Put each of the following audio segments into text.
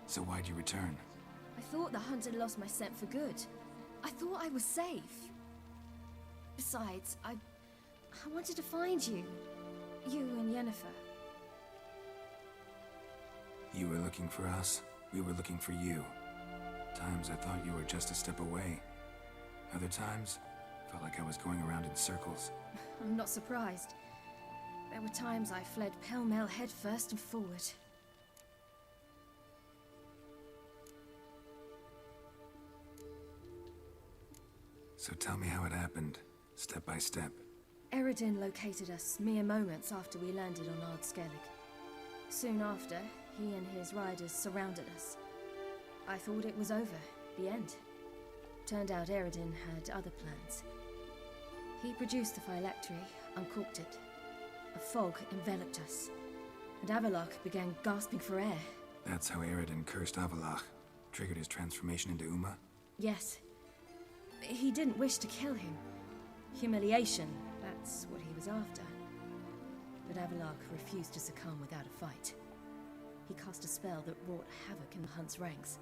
So why'd you return? I thought the hunt had lost my scent for good. I thought I was safe. Besides, I wanted to find you. You and Yennefer. You were looking for us. We were looking for you. Times I thought you were just a step away. Other times, felt like I was going around in circles. I'm not surprised. There were times I fled pell-mell head first and forward. So tell me how it happened, step by step. Eredin located us mere moments after we landed on Ard Skellig. Soon after, he and his riders surrounded us. I thought it was over, the end. Turned out Eredin had other plans. He produced the phylactery, uncorked it. A fog enveloped us, and Avallac'h began gasping for air. That's how Eredin cursed Avallac'h, triggered his transformation into Uma? Yes. He didn't wish to kill him. Humiliation, that's what he was after. But Avallac'h refused to succumb without a fight. He cast a spell that wrought havoc in the hunt's ranks.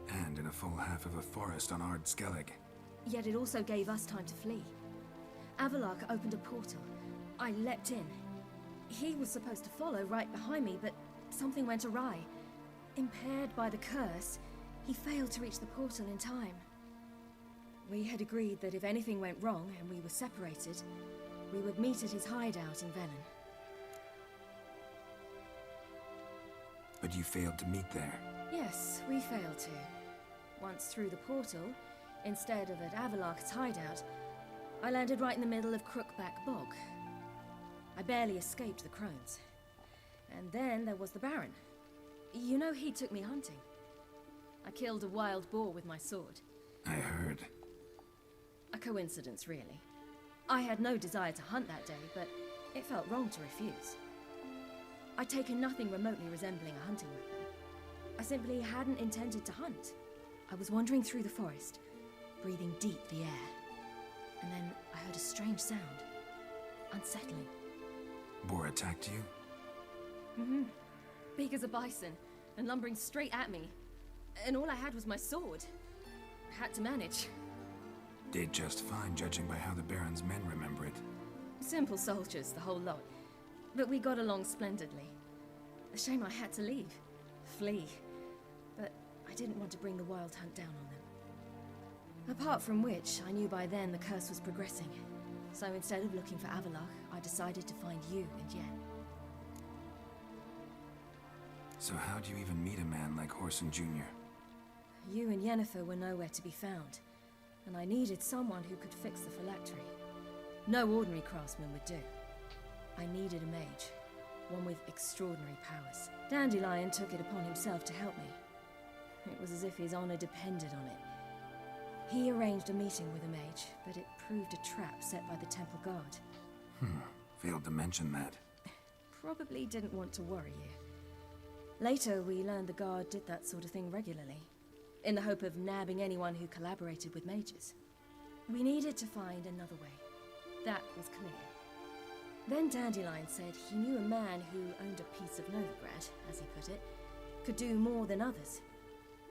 And in a full half of a forest on Ard Skellig. Yet it also gave us time to flee. Avallac'h opened a portal. I leapt in. He was supposed to follow right behind me, but something went awry. Impaired by the curse, he failed to reach the portal in time. We had agreed that if anything went wrong and we were separated, we would meet at his hideout in Velen. But you failed to meet there. Yes, we failed to. Once through the portal, instead of at Avallac'h's hideout, I landed right in the middle of Crookback Bog. I barely escaped the crones. And then there was the Baron. You know, he took me hunting. I killed a wild boar with my sword. I heard. A coincidence, really. I had no desire to hunt that day, but it felt wrong to refuse. I'd taken nothing remotely resembling a hunting weapon. I simply hadn't intended to hunt. I was wandering through the forest, breathing deep the air. And then I heard a strange sound. Unsettling. Boar attacked you? Mm-hmm. Big as a bison, and lumbering straight at me. And all I had was my sword. Had to manage. Did just fine, judging by how the Baron's men remember it. Simple soldiers, the whole lot. But we got along splendidly. A shame I had to leave. Flee. But I didn't want to bring the wild hunt down on them. Apart from which, I knew by then the curse was progressing. So instead of looking for Avallac'h, I decided to find you and Yen. So how'd you even meet a man like Whoreson Jr.? You and Yennefer were nowhere to be found, and I needed someone who could fix the phylactery. No ordinary craftsman would do. I needed a mage, one with extraordinary powers. Dandelion took it upon himself to help me. It was as if his honor depended on it. He arranged a meeting with a mage, but it proved a trap set by the temple guard. Failed to mention that. Probably didn't want to worry you. Later, we learned the guard did that sort of thing regularly, in the hope of nabbing anyone who collaborated with mages. We needed to find another way. That was clear. Then Dandelion said he knew a man who owned a piece of Novigrad, as he put it, could do more than others.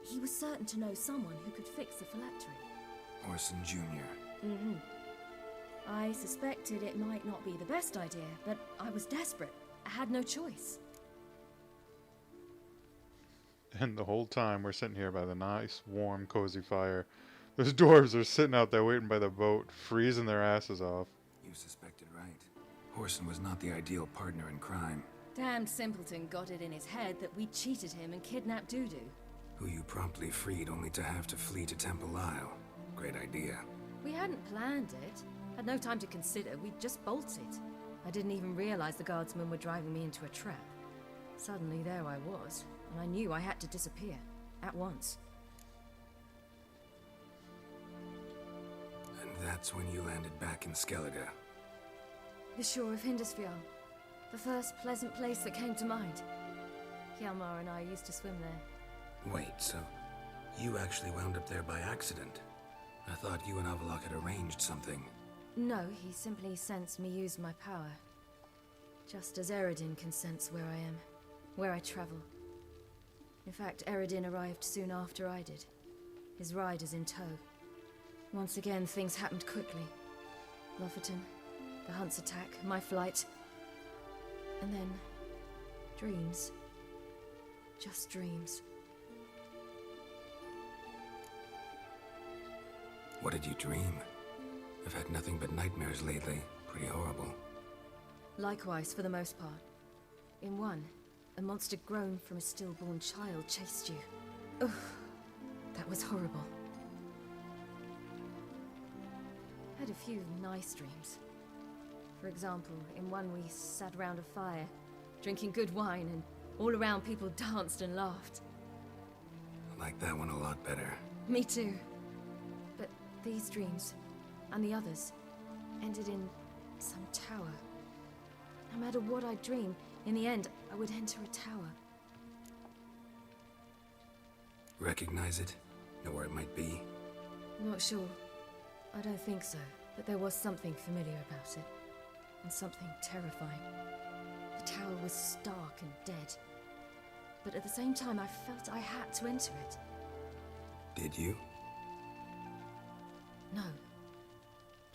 He was certain to know someone who could fix the phylactery. Whoreson Jr. Mm-hmm. I suspected it might not be the best idea, but I was desperate. I had no choice. And the whole time we're sitting here by the nice, warm, cozy fire. Those dwarves are sitting out there waiting by the boat, freezing their asses off. You suspected right. Whoreson was not the ideal partner in crime. Damned simpleton got it in his head that we cheated him and kidnapped Dudu. Who you promptly freed only to have to flee to Temple Isle. Great idea. We hadn't planned it. Had no time to consider. We just bolted. I didn't even realize the guardsmen were driving me into a trap. Suddenly there I was, and I knew I had to disappear. At once. And that's when you landed back in Skellige. The shore of Hindisfjall. The first pleasant place that came to mind. Hjalmar and I used to swim there. Wait, so you actually wound up there by accident? I thought you and Avallac'h had arranged something. No, he simply sensed me use my power. Just as Eredin can sense where I am, where I travel. In fact, Eredin arrived soon after I did. His riders in tow. Once again, things happened quickly. Lofferton, the Hunt's attack, my flight. And then... dreams. Just dreams. What did you dream? I've had nothing but nightmares lately. Pretty horrible. Likewise, for the most part. In one, a monster grown from a stillborn child chased you. Ugh, that was horrible. Had a few nice dreams. For example, in one we sat around a fire, drinking good wine, and all around people danced and laughed. I like that one a lot better. Me too. But these dreams, and the others, ended in some tower. No matter what I dream, in the end, I would enter a tower. Recognize it? Know where it might be? Not sure. I don't think so, but there was something familiar about it. And something terrifying. The tower was stark and dead. But at the same time, I felt I had to enter it. Did you? No.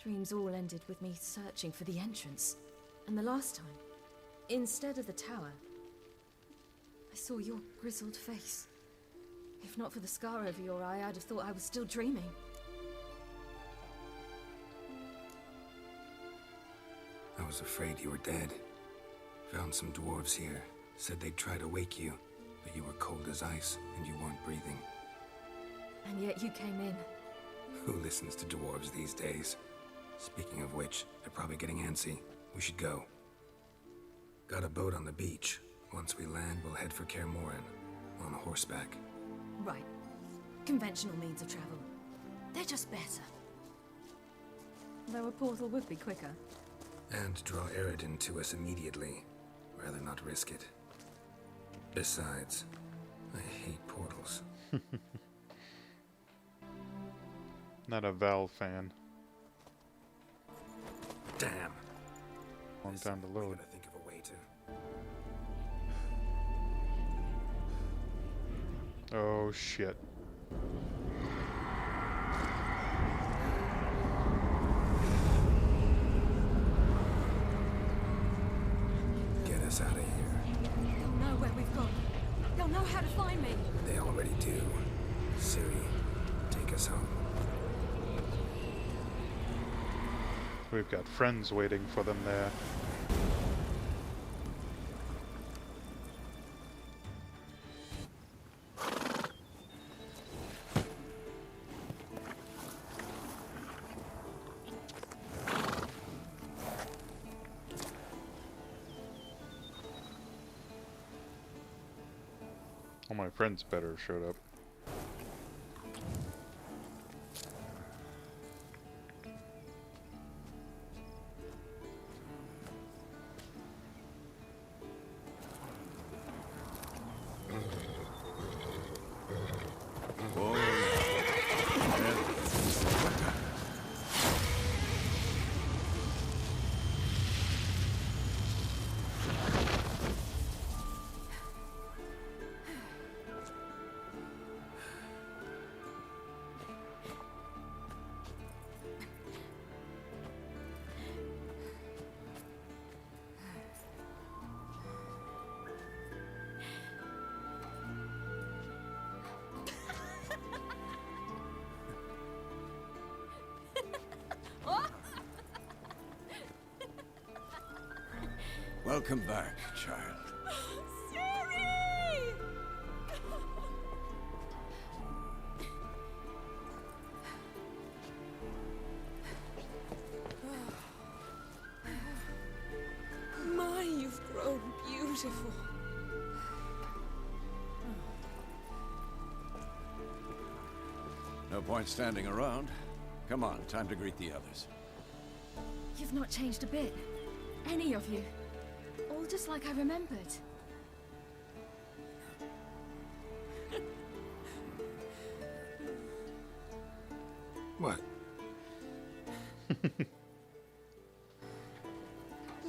Dreams all ended with me searching for the entrance. And the last time, instead of the tower, I saw your grizzled face. If not for the scar over your eye, I'd have thought I was still dreaming. I was afraid you were dead. Found some dwarves here. Said they'd try to wake you, but you were cold as ice and you weren't breathing. And yet you came in. Who listens to dwarves these days? Speaking of which, they're probably getting antsy. We should go. Got a boat on the beach. Once we land, we'll head for Kaer Morhen. On horseback. Right. Conventional means of travel. They're just better. Though a portal would be quicker. And draw Eredin to us immediately. Rather not risk it. Besides, I hate portals. Not a Valve fan. Damn. Long time to We load. gotta think of a way to... Oh shit. Get us out of here. They'll know where we've gone. They'll know how to find me. They already do. Siri, take us home. We've got friends waiting for them there. All my friends better have showed up. Welcome back, child. Siri! My, you've grown beautiful. No point standing around. Come on, time to greet the others. You've not changed a bit. Any of you. All just like I remembered. What?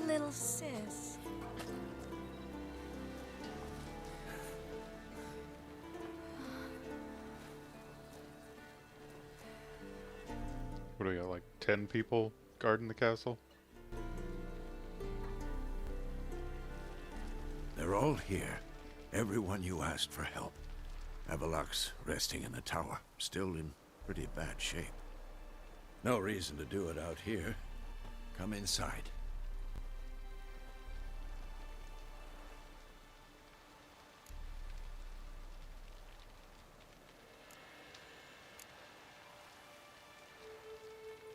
Little sis. What do we got, like 10 people guarding the castle? They're all here. Everyone you asked for help. Avalok's resting in the tower, still in pretty bad shape. No reason to do it out here. Come inside.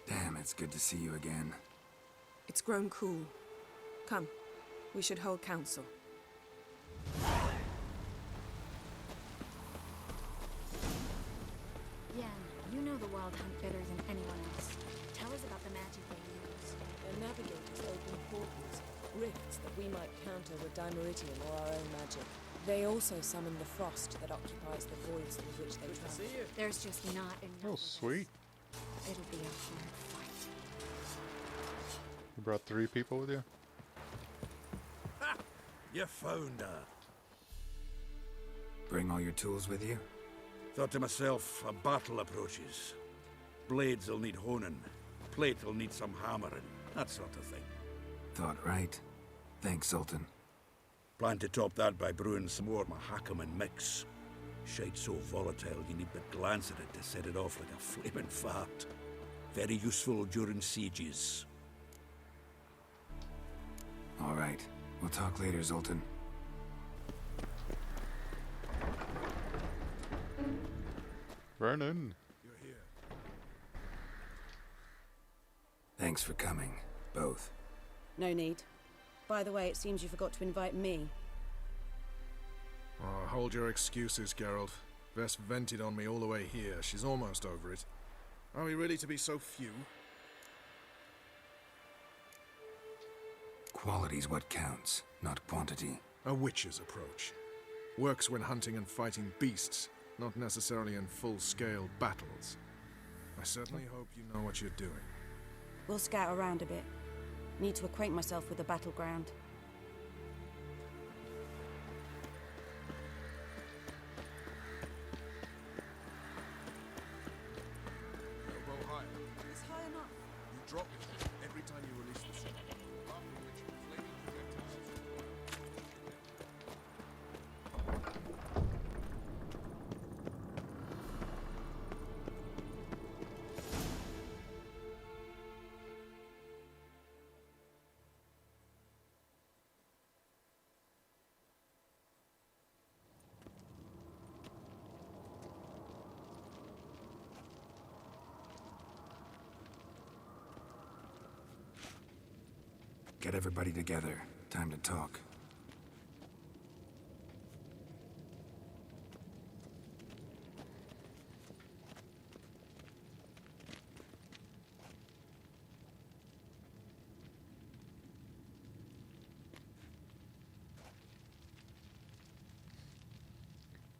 Damn, it's good to see you again. It's grown cool. Come, we should hold council. Yeah, you know the Wild Hunt better than anyone else. Tell us about the magic they use. Their navigators open portals, rifts that we might counter with Dimeritium or our own magic. They also summon the frost that occupies the voids through which they travel. There's just not enough Oh, of us. sweet. It'll be a hard fight. You brought 3 people with you? You found her. Bring all your tools with you? Thought to myself, a battle approaches. Blades will need honing, plate will need some hammering, that sort of thing. Thought right. Thanks, Sultan. Plan to top that by brewing some more Mahakaman mix. Shite so volatile you need but glance at it to set it off like a flaming fart. Very useful during sieges. All right. We'll talk later, Zoltan. Vernon. Thanks for coming, both. No need. By the way, it seems you forgot to invite me. Oh, hold your excuses, Geralt. Vess vented on me all the way here. She's almost over it. Are we really to be so few? Quality's what counts, not quantity. A witch's approach. Works when hunting and fighting beasts, not necessarily in full-scale battles. I certainly hope you know what you're doing. We'll scout around a bit. Need to acquaint myself with the battleground. Elbow higher. It's high enough. You drop it every time you release the shot. After which, flaming projectiles. Get everybody together. Time to talk.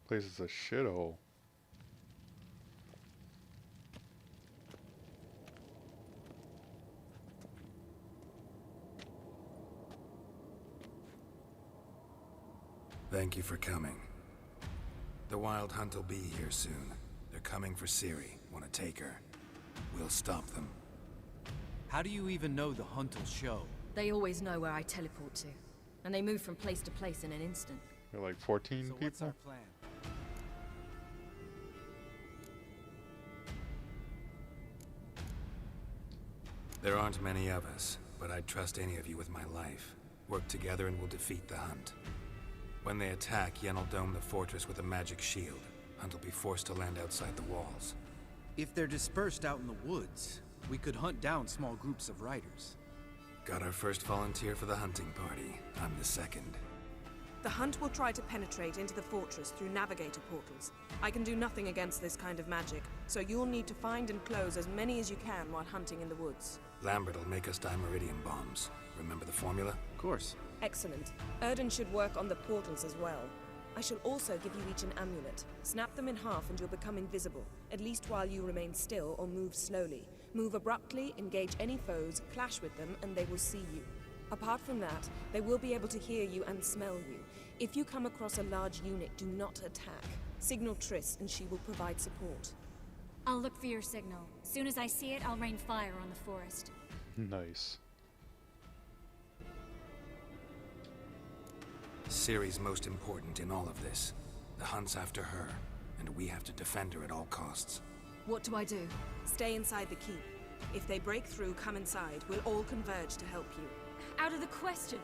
Place is a shithole. Thank you for coming. The Wild Hunt will be here soon. They're coming for Ciri. Want to take her? We'll stop them. How do you even know the hunt will show? They always know where I teleport to, and they move from place to place in an instant. There are like 14 So what's people? our plan? There aren't many of us, but I'd trust any of you with my life. Work together and we'll defeat the Hunt. When they attack, Yen will dome the fortress with a magic shield. Hunt will be forced to land outside the walls. If they're dispersed out in the woods, we could hunt down small groups of riders. Got our first volunteer for the hunting party. I'm the second. The Hunt will try to penetrate into the fortress through navigator portals. I can do nothing against this kind of magic, so you'll need to find and close as many as you can while hunting in the woods. Lambert will make us Dimeridium bombs. Remember the formula? Of course. Excellent. Erden should work on the portals as well. I shall also give you each an amulet. Snap them in half and you'll become invisible, at least while you remain still or move slowly. Move abruptly, engage any foes, clash with them, and they will see you. Apart from that, they will be able to hear you and smell you. If you come across a large unit, do not attack. Signal Triss and she will provide support. I'll look for your signal. Soon as I see it, I'll rain fire on the forest. Nice. Ciri's most important in all of this. The hunt's after her, and we have to defend her at all costs. What do I do? Stay inside the keep. If they break through, come inside. We'll all converge to help you. Out of the question.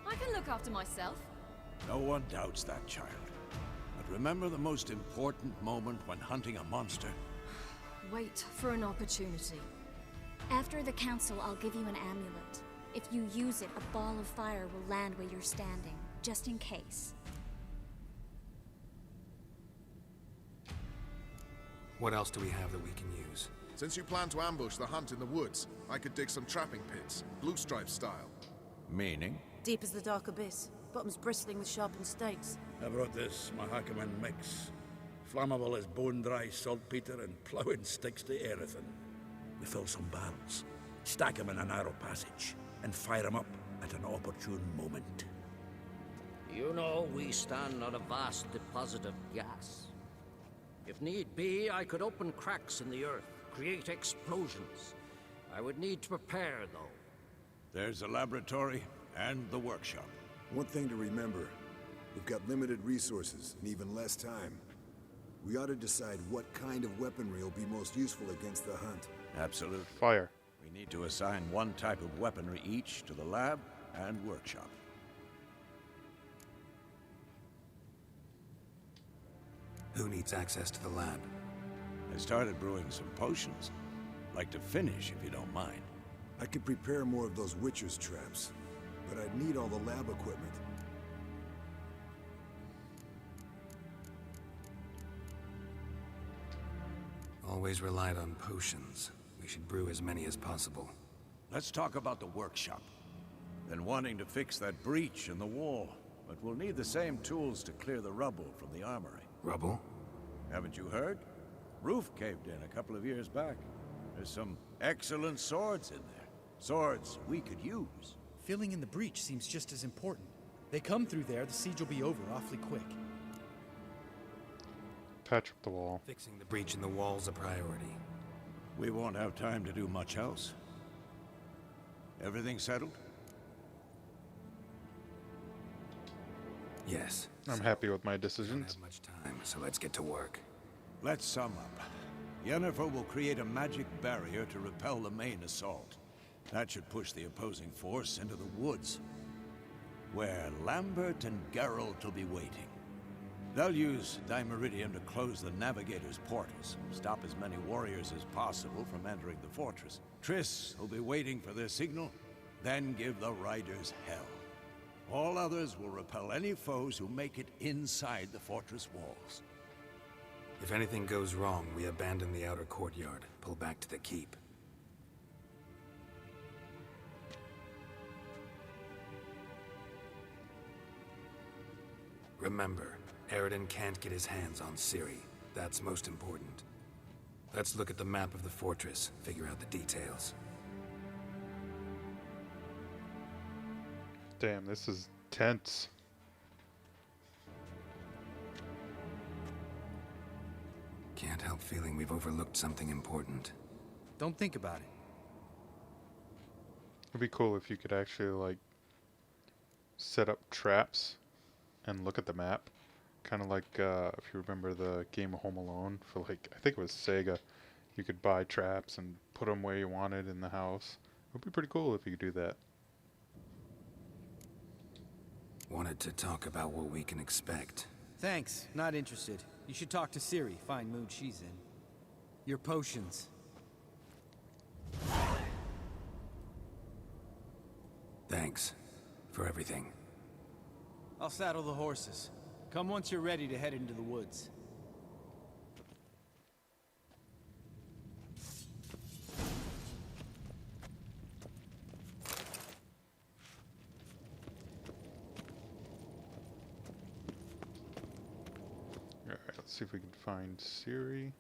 I can look after myself. No one doubts that, child. But remember the most important moment when hunting a monster? Wait for an opportunity. After the council, I'll give you an amulet. If you use it, a ball of fire will land where you're standing, just in case. What else do we have that we can use? Since you plan to ambush the hunt in the woods, I could dig some trapping pits, blue stripe style. Meaning? Deep as the dark abyss, bottoms bristling with sharpened stakes. I brought this Mahakaman mix. Flammable as bone-dry saltpeter and ploughing sticks to everything. We fill some barrels, stack them in a narrow passage, and fire them up at an opportune moment. You know, we stand on a vast deposit of gas. If need be, I could open cracks in the earth, create explosions. I would need to prepare, though. There's the laboratory and the workshop. One thing to remember, we've got limited resources and even less time. We ought to decide what kind of weaponry will be most useful against the hunt. Absolutely. Fire. We need to assign one type of weaponry each to the lab and workshop. Who needs access to the lab? I started brewing some potions. Like to finish, if you don't mind. I could prepare more of those Witcher's traps, but I'd need all the lab equipment. Always relied on potions. We should brew as many as possible. Let's talk about the workshop. Been wanting to fix that breach in the wall, but we'll need the same tools to clear the rubble from the armory. Rubble? Haven't you heard? Roof caved in a couple of years back. There's some excellent swords in there. Swords we could use. Filling in the breach seems just as important. They come through there, the siege will be over awfully quick. Patch up the wall. Fixing the breach in the wall's a priority. We won't have time to do much else. Everything settled? Yes. I'm happy with my We don't decisions. have much time, so let's get to work. Let's sum up. Yennefer will create a magic barrier to repel the main assault. That should push the opposing force into the woods, where Lambert and Geralt will be waiting. They'll use Dimeridium to close the Navigator's portals, stop as many warriors as possible from entering the fortress. Triss will be waiting for their signal, then give the riders hell. All others will repel any foes who make it inside the fortress walls. If anything goes wrong, we abandon the outer courtyard, pull back to the keep. Remember, Eridan can't get his hands on Ciri. That's most important. Let's look at the map of the fortress, figure out the details. Damn, this is tense. Can't help feeling we've overlooked something important. Don't think about it. It'd be cool if you could actually, like, set up traps and look at the map. Kind of like, if you remember the game of Home Alone for, like, I think it was Sega. You could buy traps and put them where you wanted in the house. It would be pretty cool if you could do that. Wanted to talk about what we can expect. Thanks, not interested. You should talk to Ciri, fine mood she's in. Your potions. Thanks for everything. I'll saddle the horses. Come once you're ready to head into the woods. Alright, let's see if we can find Ciri.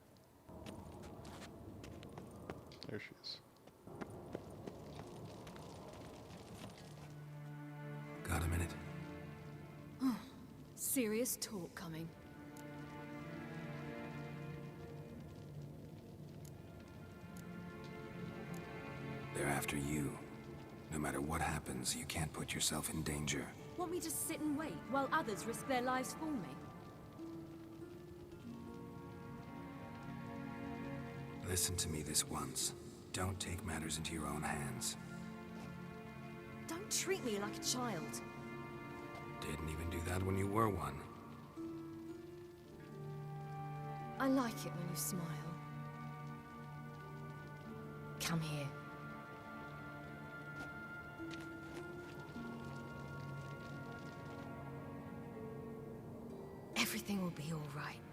There she is. Got a minute? Serious talk coming. happens, you can't put yourself in danger. Want me to sit and wait while others risk their lives for me? Listen to me this once. Don't take matters into your own hands. Don't treat me like a child. Didn't even do that when you were one. I like it when you smile. Come here. Everything will be all right.